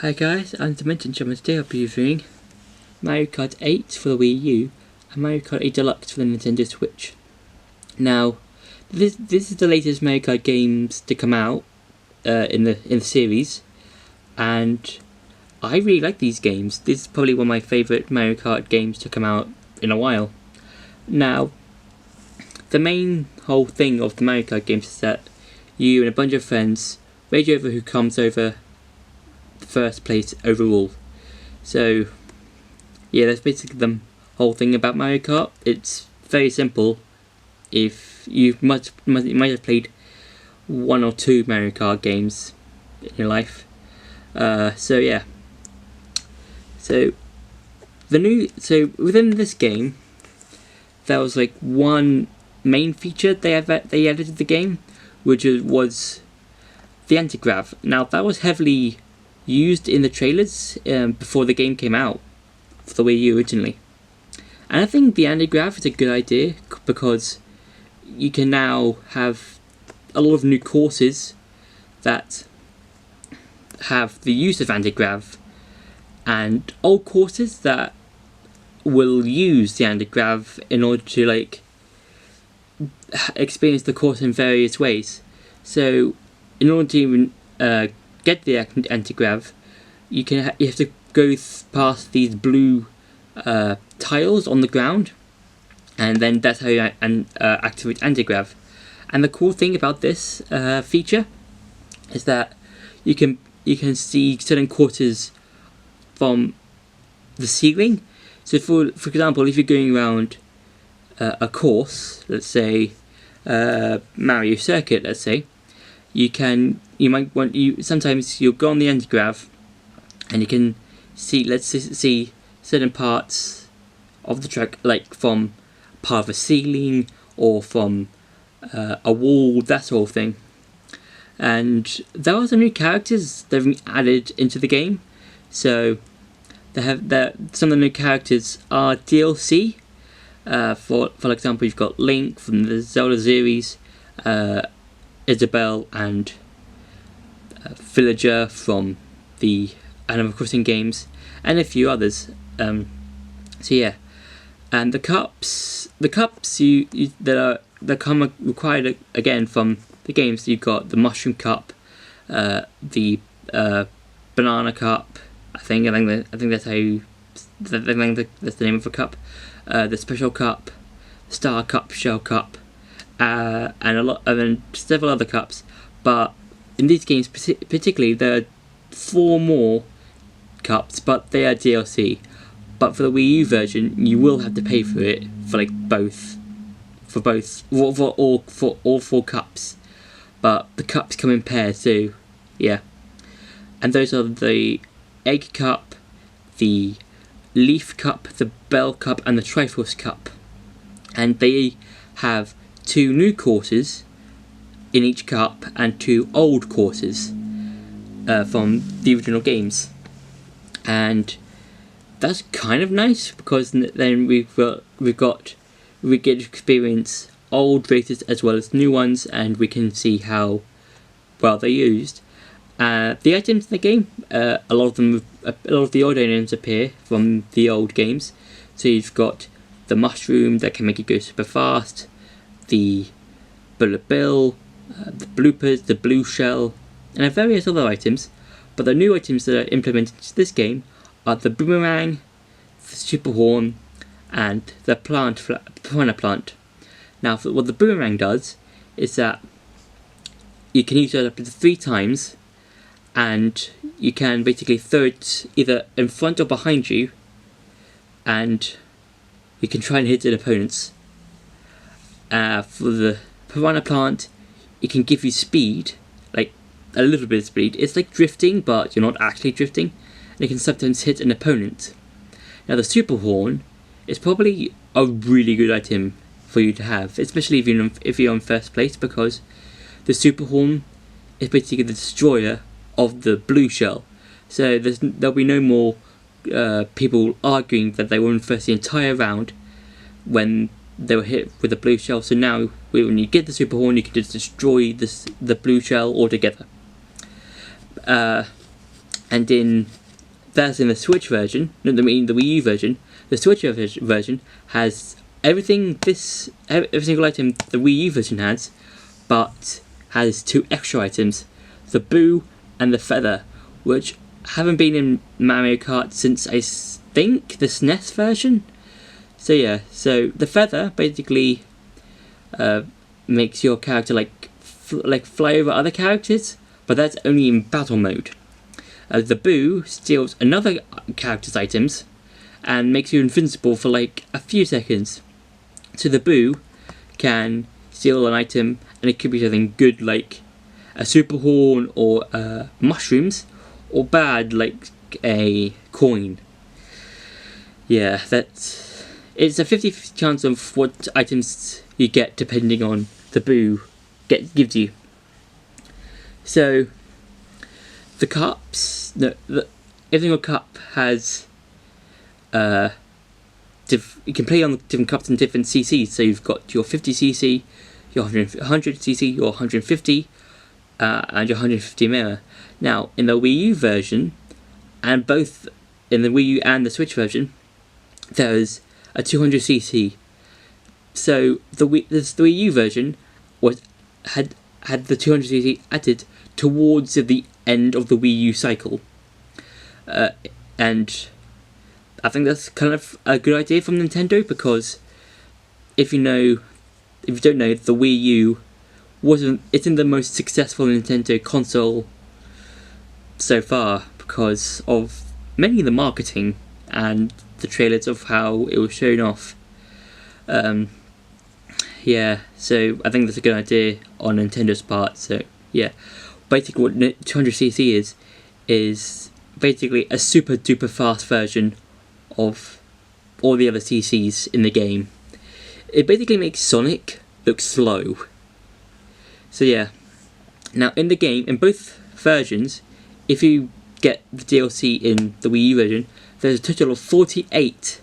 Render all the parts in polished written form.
Hi guys, I'm Dimension Jumper. Today I'll be reviewing Mario Kart 8 for the Wii U and Mario Kart 8 Deluxe for the Nintendo Switch. Now, this is the latest Mario Kart games to come out in the series, and I really like these games. This is probably one of my favourite Mario Kart games to come out in a while. Now, the main whole thing of the Mario Kart games is that you and a bunch of friends rage over who comes over first place overall. So yeah, that's basically the whole thing about Mario Kart. It's very simple. If you might have played one or two Mario Kart games in your life. So yeah. So within this game, there was like one main feature they added to the game, which was the anti-grav. Now that was heavily used in the trailers before the game came out for the Wii U originally, and I think the anti-grav is a good idea because you can now have a lot of new courses that have the use of anti-grav, and old courses that will use the anti-grav in order to like experience the course in various ways. So in order to even get the anti-grav, you have to go past these blue tiles on the ground, and then that's how you activate anti-grav. And the cool thing about this feature is that you can see certain courses from the ceiling. So for example, if you're going around a course, let's say Mario Circuit, let's say, sometimes you'll go on the anti-grav and you can see certain parts of the track, like from part of a ceiling or from a wall, that sort of thing. And there are some new characters that have been added into the game. So some of the new characters are DLC. For example, you've got Link from the Zelda series, Isabelle and Villager from the Animal Crossing games, and a few others. So yeah, and the cups that come required again from the games. You've got the Mushroom Cup, the Banana Cup. I think that's how you. I think that's the name of the cup. The Special Cup, Star Cup, Shell Cup, and several other cups. But in these games particularly, there are 4 more cups, but they are DLC. But for the Wii U version, you will have to pay for it for all 4 cups. But the cups come in pairs, so yeah. And those are the Egg Cup, the Leaf Cup, the Bell Cup, and the Triforce Cup. And they have 2 new courses in each cup and 2 old courses from the original games. And that's kind of nice because then we get to experience old races as well as new ones, and we can see how well they're used. The items in the game, a lot of the old items appear from the old games. So you've got the mushroom that can make you go super fast, the bullet bill, the bloopers, the blue shell, and various other items. But the new items that are implemented into this game are the boomerang, the super horn, and the piranha plant. Now, what the boomerang does is that you can use it up to 3 times, and you can basically throw it either in front or behind you, and you can try and hit an opponents. For the piranha plant, it can give you speed, like a little bit of speed. It's like drifting, but you're not actually drifting, and it can sometimes hit an opponent. Now the super horn is probably a really good item for you to have, especially if you're in first place, because the super horn is basically the destroyer of the blue shell. So there'll be no more people arguing that they were in first the entire round when they were hit with the blue shell. So now when you get the super horn, you can just destroy the blue shell altogether. And in the Switch version, no, I mean the Wii U version, the Switch version has every single item the Wii U version has, but has 2 extra items, the Boo and the Feather, which haven't been in Mario Kart since I think the SNES version. So yeah, so the Feather basically makes your character like fly over other characters, but that's only in battle mode. The Boo steals another character's items and makes you invincible for like a few seconds. So the Boo can steal an item, and it could be something good like a super horn or mushrooms, or bad like a coin. Yeah, it's a 50-50 chance of what items you get depending on the Boo gives you. So the cups, every single cup has you can play on the different cups and different CCs. So you've got your 50cc, your 100cc, your 150, and your 150 mirror. Now in the Wii U version, and both in the Wii U and the Switch version, there's a 200cc. So the Wii U version had the 200cc added towards the end of the Wii U cycle, and I think that's kind of a good idea from Nintendo, because if you don't know, the Wii U isn't the most successful Nintendo console so far because of mainly the marketing and the trailers of how it was shown off. Yeah, so I think that's a good idea on Nintendo's part. So yeah, basically what 200cc is basically a super duper fast version of all the other CCs in the game. It basically makes Sonic look slow. So yeah, now in the game, in both versions, if you get the DLC in the Wii U version, there's a total of 48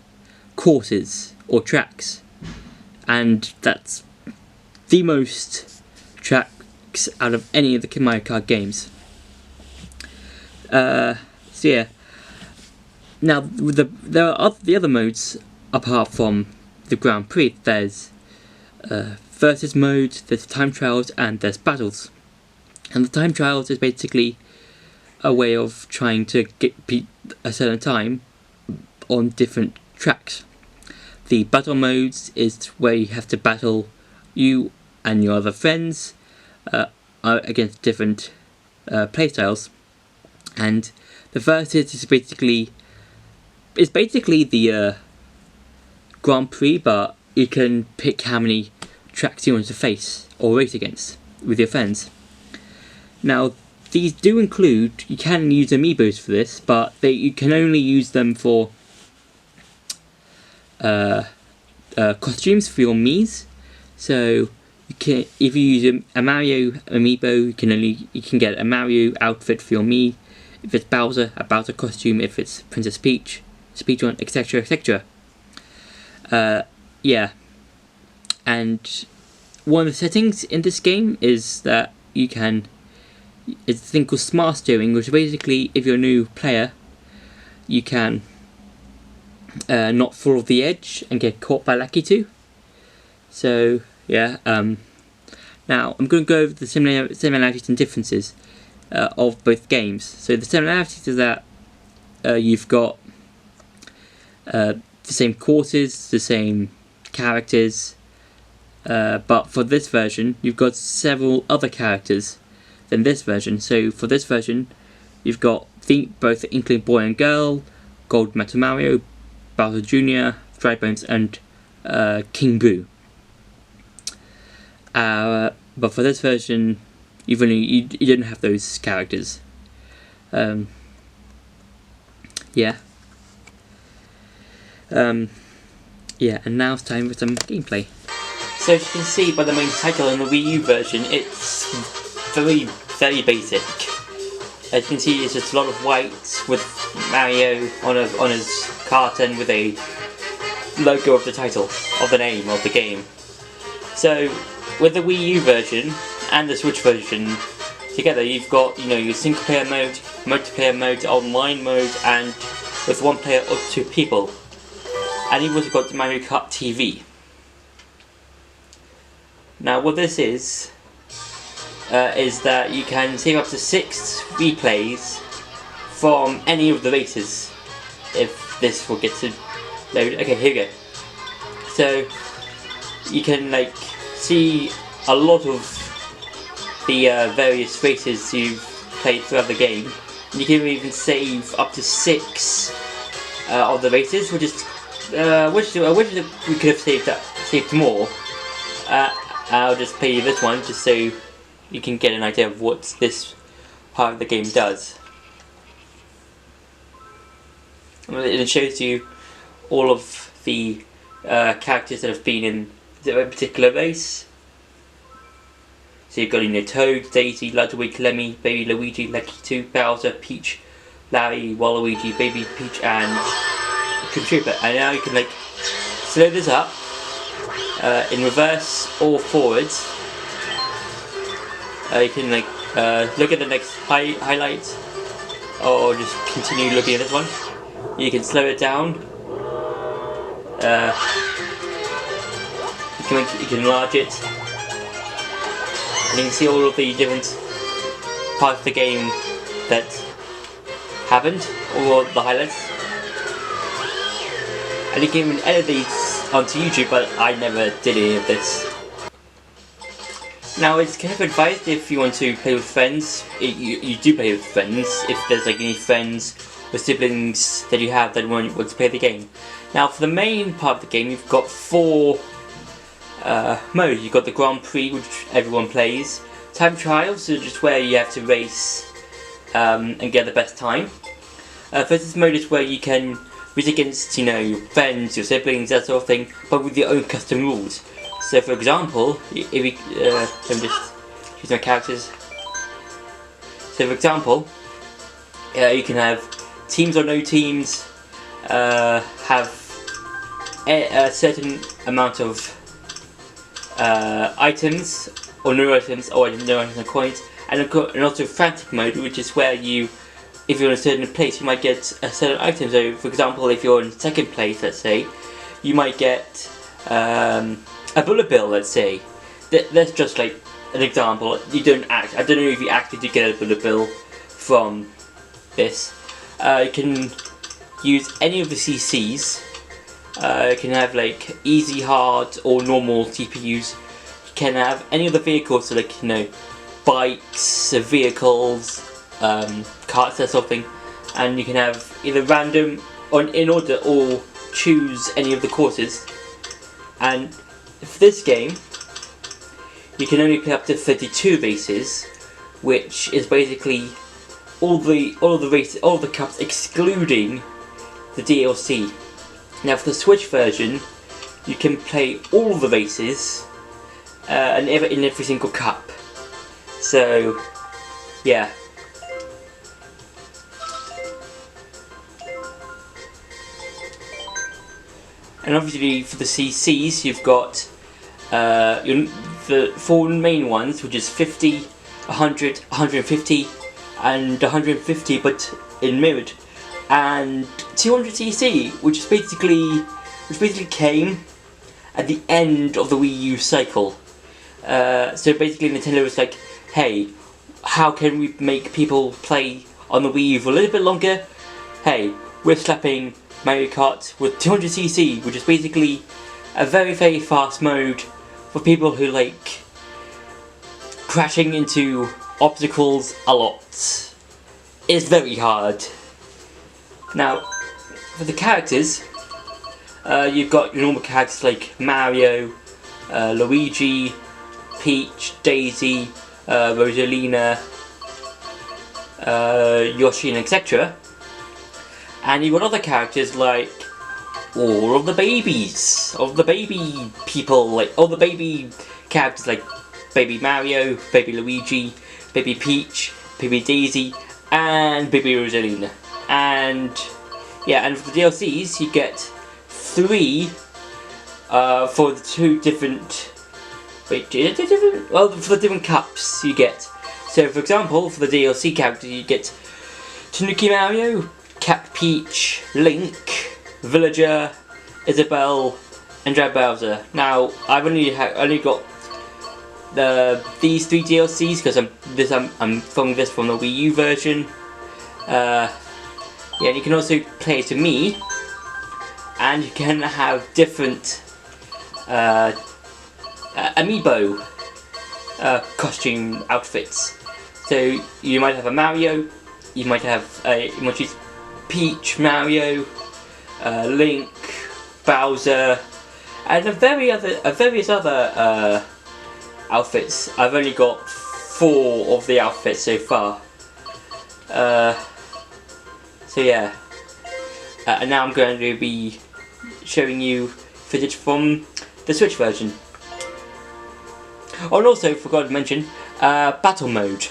courses or tracks, and that's the most tracks out of any of the Mario Kart games. So yeah, now there are the other modes apart from the Grand Prix. There's versus mode, there's time trials, and there's battles. And the time trials is basically a way of trying to beat a certain time on different tracks. The battle modes is where you have to battle you and your other friends against different playstyles. And the versus is basically the Grand Prix, but you can pick how many tracks you want to face or race against with your friends. Now, these do include, you can use amiibos for this, but you can only use them for costumes for your Miis. So if you use a Mario amiibo, you can get a Mario outfit for your Mii. If it's Bowser, a Bowser costume. If it's Princess Peach, Speedrun, etc., etc. Yeah, and one of the settings in this game is that it's a thing called Smart Steering, which basically, if you're a new player, you can not fall off the edge and get caught by Lucky 2. So yeah, now I'm going to go over the similarities and differences of both games. So the similarities is that you've got the same courses, the same characters, but for this version you've got several other characters than this version. So for this version you've got both Inkling Boy and Girl, Gold Metal Mario, Bowser Jr., Dry Bones, and King Boo. But for this version you don't have those characters. Yeah. Yeah, and now it's time for some gameplay. So as you can see by the main title in the Wii U version, it's very, very basic. As you can see, it's just a lot of white with Mario on his carton with a logo of the title, of the name of the game. So with the Wii U version and the Switch version, together. You've got, you know, your single player mode, multiplayer mode, online mode, and with one player up to people. And you've also got the Mario Kart TV. Now what this is that you can save up to 6 replays from any of the races, if this will get to load. Okay, here we go. So you can like see a lot of the various races you've played throughout the game. And you can even save up to 6 of the races, which is I wish we could have saved more. I'll just play you this one just so you can get an idea of what this part of the game does. It shows you all of the characters that have been in a particular race. So you've got, you know, Toad, Daisy, Ludwig, Lemmy, Baby Luigi, Lucky 2, Bowser, Peach, Larry, Waluigi, Baby Peach, and Contribute. And now you can like slow this up in reverse or forwards. You can like look at the next highlight, or just continue looking at this one. You can slow it down. You can enlarge it. And you can see all of the different parts of the game that happened, all of the highlights. And you can even edit these onto YouTube, but I never did any of this. Now it's kind of advised if you want to play with friends, you do play with friends, if there's like any friends or siblings that you have that want to play the game. Now for the main part of the game you've got 4 modes. You've got the Grand Prix, which everyone plays, Time Trials, so just where you have to race and get the best time. Versus mode is where you can race against, you know, your friends, your siblings, that sort of thing, but with your own custom rules. So for example, if we let me just choose my characters. So for example, you can have teams or no teams, have a certain amount of items or no items, or no items and coins, and also frantic mode, which is where you, if you're in a certain place, you might get a certain item. So for example, if you're in second place, let's say, you might get a bullet bill, let's say. That's just like an example. I don't know if you actually did get a bullet bill from this. You can use any of the CCs. You can have like easy, hard, or normal CPUs. You can have any of the vehicles, so like, you know, bikes, vehicles, carts, that sort of thing. And you can have either random or in order, or choose any of the courses. And for this game, you can only play up to 32 races, which is basically all the races, all the cups, excluding the DLC. Now for the Switch version, you can play all the races and in every single cup. So yeah. And obviously for the CCs, you've got the 4 main ones, which is 50, 100, 150, and 150, but in mirrored, and 200cc, which basically came at the end of the Wii U cycle. So basically, Nintendo was like, "Hey, how can we make people play on the Wii U for a little bit longer? Hey, we're slapping Mario Kart with 200cc, which is basically a very, very fast mode for people who like crashing into obstacles a lot. It's very hard." Now, for the characters, you've got your normal characters like Mario, Luigi, Peach, Daisy, Rosalina, Yoshi, and etc. And you've got other characters like all of the babies, of the baby people, like all the baby characters like Baby Mario, Baby Luigi, Baby Peach, Baby Daisy, and Baby Rosalina. And yeah, and for the DLCs you get 3 for the 2 different. Wait, is it different? Well, for the different cups you get. So for example, for the DLC characters you get Tanuki Mario, Cap Peach, Link, Villager, Isabelle, and Red Bowser. Now I've only got these 3 DLCs because I'm filming this from the Wii U version. Yeah, and you can also play as me, and you can have different amiibo costume outfits. So you might have a Mario, you might choose Peach, Mario, Link, Bowser, and various other outfits. I've only got 4 of the outfits so far. So yeah, and now I'm going to be showing you footage from the Switch version. Oh, and also forgot to mention battle mode.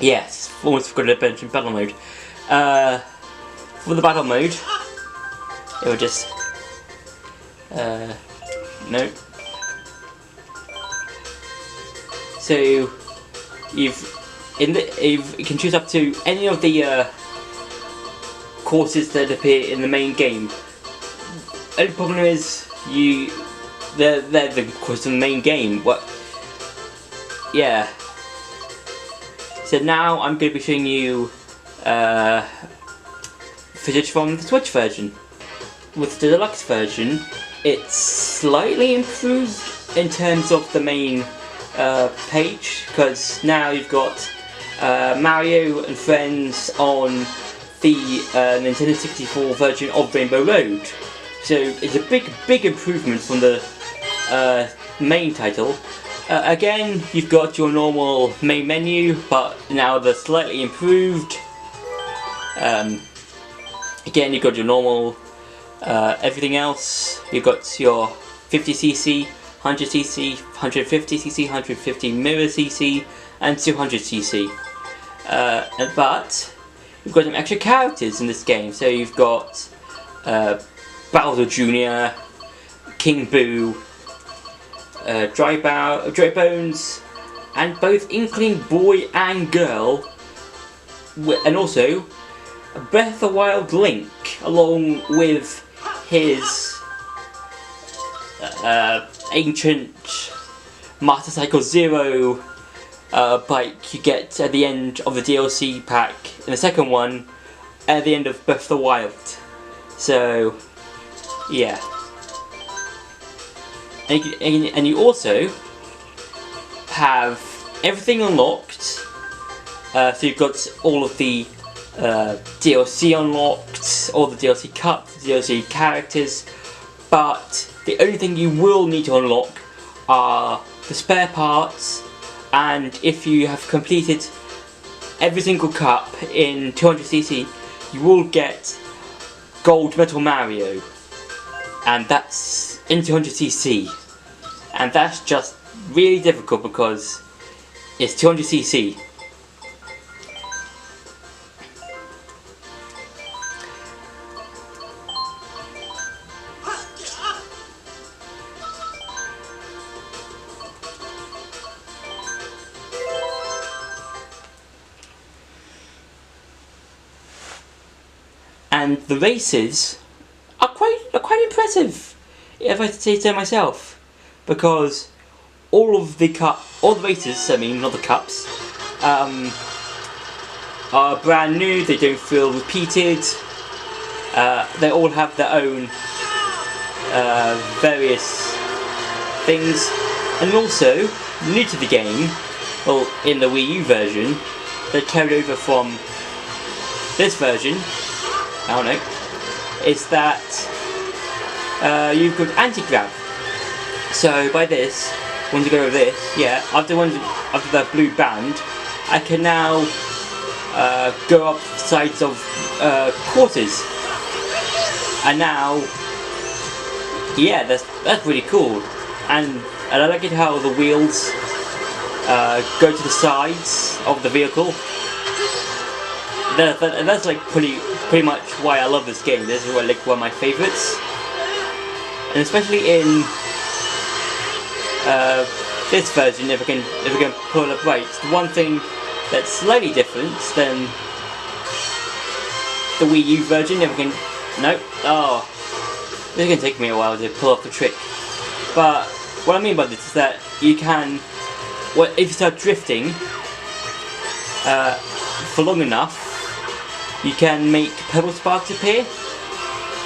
Yes, almost forgot to mention battle mode. For the battle mode, it will just no. So you can choose up to any of the courses that appear in the main game. Only problem is they're the course in the main game. What? Yeah. So now I'm going to be showing you footage from the Switch version. With the Deluxe version, it's slightly improved in terms of the main page, because now you've got Mario and friends on the Nintendo 64 version of Rainbow Road. So it's a big improvement from the main title. Again, you've got your normal main menu, but now they're slightly improved. Again, you've got your normal everything else. You've got your 50cc, 100cc, 150cc, 150 mirror cc, and 200cc. But you've got some extra characters in this game. So you've got Bowser Jr., King Boo, Dry Bones, and both Inkling Boy and Girl, and also Breath of the Wild Link, along with his ancient Master Cycle Zero bike you get at the end of the DLC pack, and the second one at the end of Breath of the Wild. So yeah, and you also have everything unlocked. So you've got all of the DLC unlocked, all the DLC cups, the DLC characters, but the only thing you will need to unlock are the spare parts, and if you have completed every single cup in 200cc, you will get Gold Metal Mario, and that's in 200cc, and that's just really difficult because it's 200cc. And the races are quite impressive, if I say so myself, because all the races, I mean not the cups, are brand new. They don't feel repeated. They all have their own various things, and also new to the game, well, in the Wii U version, they carried over from this version. I don't know, is that you've got anti-grab. So by this, once you go over this, yeah, after that blue band, I can now go up sides of courses. And now, yeah, that's really cool. And I like it how the wheels go to the sides of the vehicle. That's like pretty much why I love this game. This is like one of my favourites, and especially in this version, if I can pull it up right. The one thing that's slightly different than the Wii U version. If we can, no, oh, this is going to take me a while to pull off the trick. But what I mean by this is that you can, well, if you start drifting for long enough, you can make purple sparks appear,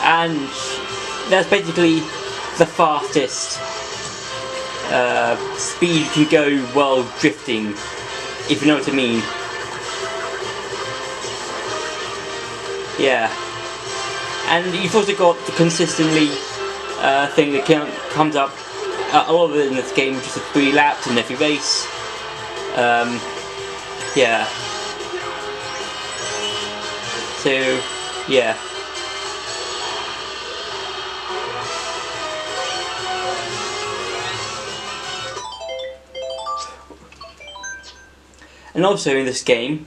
and that's basically the fastest speed you can go while drifting, if you know what I mean. Yeah, and you've also got the consistently thing that comes up a lot of it in this game, just 3 laps in every race. Yeah. So, yeah. And also in this game,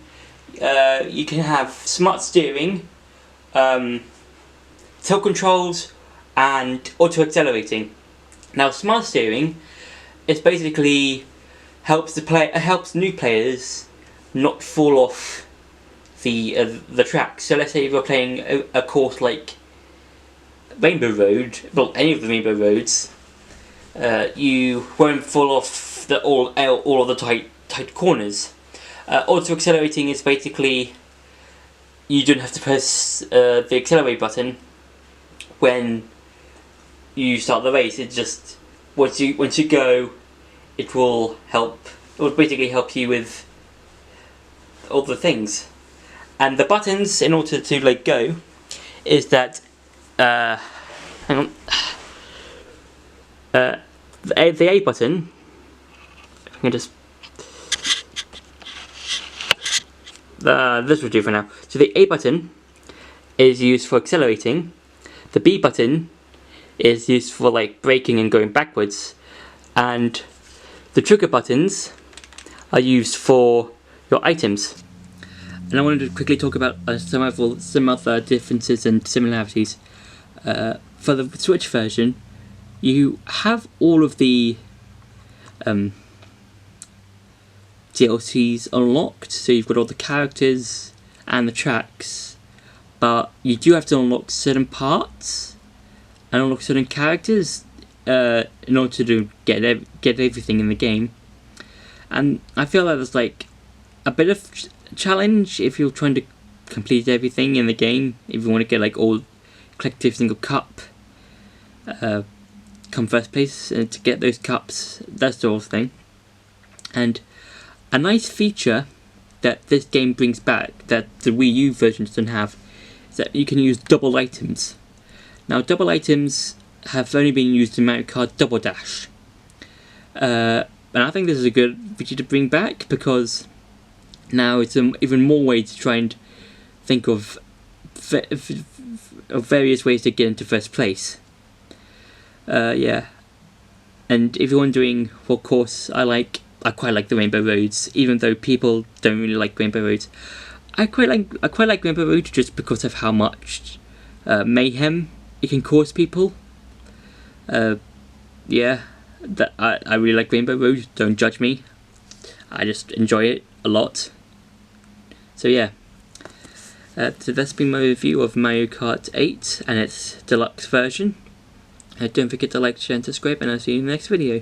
you can have smart steering, tilt controls, and auto accelerating. Now, smart steering is basically helps new players not fall off the track. So let's say if you're playing a course like Rainbow Road, well, any of the Rainbow Roads, you won't fall off all of the tight corners. Auto accelerating is basically you don't have to press the accelerate button when you start the race. It just once you go, it will basically help you with all the things. And the buttons in order to let go is that hang on, the A button. I can just this will do for now. So the A button is used for accelerating. The B button is used for like braking and going backwards, and the trigger buttons are used for your items. And I wanted to quickly talk about some other differences and similarities. For the Switch version, you have all of the DLCs unlocked, so you've got all the characters and the tracks, but you do have to unlock certain parts and unlock certain characters in order to get everything in the game. And I feel like there's like a bit of challenge if you're trying to complete everything in the game. If you want to get like collect every single cup, come first place to get those cups, that sort of thing. And a nice feature that this game brings back that the Wii U version doesn't have is that you can use double items. Now, double items have only been used in Mario Kart Double Dash, and I think this is a good feature to bring back, because now it's even more ways to try and think of various ways to get into first place. Yeah, and if you're wondering what course I quite like the Rainbow Roads, even though people don't really like Rainbow Roads. I quite like Rainbow Road just because of how much mayhem it can cause people. Yeah, I really like Rainbow Road. Don't judge me. I just enjoy it a lot. So yeah, so that's been my review of Mario Kart 8 and its deluxe version. Don't forget to like, share and subscribe, and I'll see you in the next video.